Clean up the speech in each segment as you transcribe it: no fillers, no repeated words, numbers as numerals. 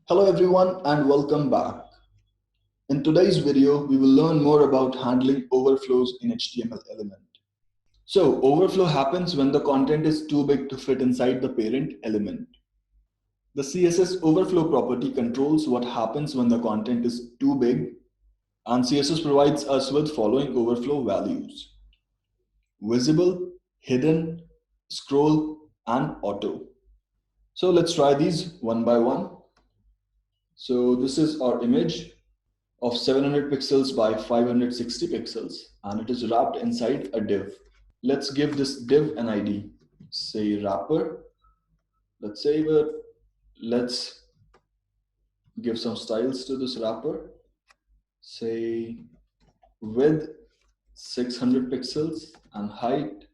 Hello everyone and welcome back. In today's video, we will learn more about handling overflows in HTML element. So overflow happens when the content is too big to fit inside the parent element. The CSS overflow property controls what happens when the content is too big, and CSS provides us with following overflow values: visible, hidden, scroll, and auto. So let's try these one by one. So this is our image of 700 pixels by 560 pixels, and it is wrapped inside a div. Let's give this div an ID. Say wrapper. Let's save it. Let's give some styles to this wrapper. Say width 600 pixels and height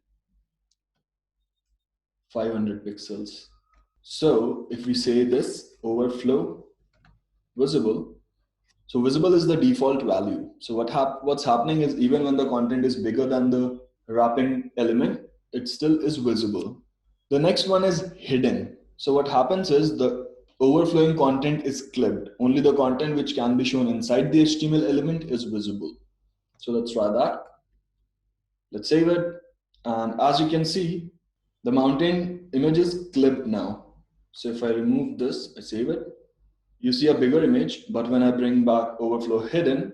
500 pixels. So if we say this overflow visible, so visible is the default value. So what's happening is even when the content is bigger than the wrapping element, it still is visible. The next one is hidden. So what happens is the overflowing content is clipped. Only the content which can be shown inside the HTML element is visible. So let's try that. Let's save it. And as you can see, the mountain image is clipped now. So if I remove this, I save it, you see a bigger image, but when I bring back overflow hidden,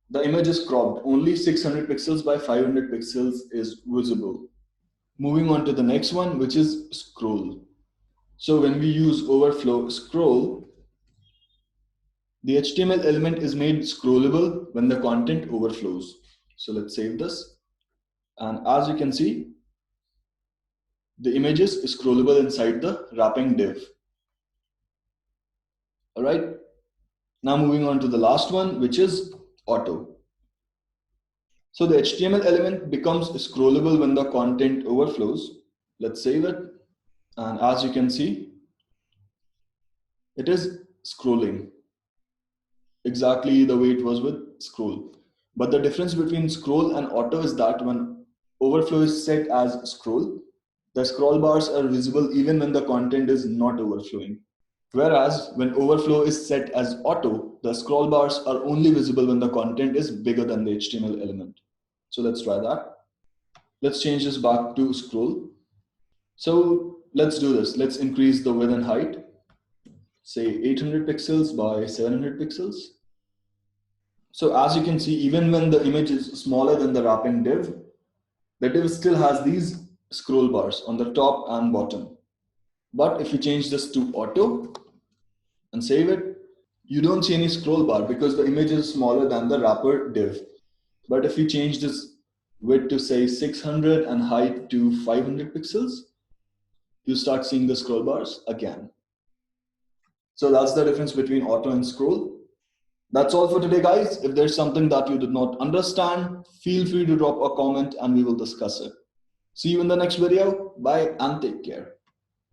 the image is cropped. Only 600 pixels by 500 pixels is visible. Moving on to the next one, which is scroll. So when we use overflow scroll, the HTML element is made scrollable when the content overflows. So let's save this. And as you can see, the image is scrollable inside the wrapping div. All right. Now moving on to the last one, which is auto. So the HTML element becomes scrollable when the content overflows. Let's save it. And as you can see, it is scrolling exactly the way it was with scroll. But the difference between scroll and auto is that when overflow is set as scroll, the scroll bars are visible even when the content is not overflowing. Whereas when overflow is set as auto, the scroll bars are only visible when the content is bigger than the HTML element. So let's try that. Let's change this back to scroll. So let's do this. Let's increase the width and height, say 800 pixels by 700 pixels. So as you can see, even when the image is smaller than the wrapping div, the div still has these scroll bars on the top and bottom. But if you change this to auto and save it, you don't see any scroll bar because the image is smaller than the wrapper div. But if you change this width to say 600 and height to 500 pixels, you start seeing the scroll bars again. So that's the difference between auto and scroll. That's all for today, guys. If there's something that you did not understand, feel free to drop a comment and we will discuss it. See you in the next video. Bye and take care.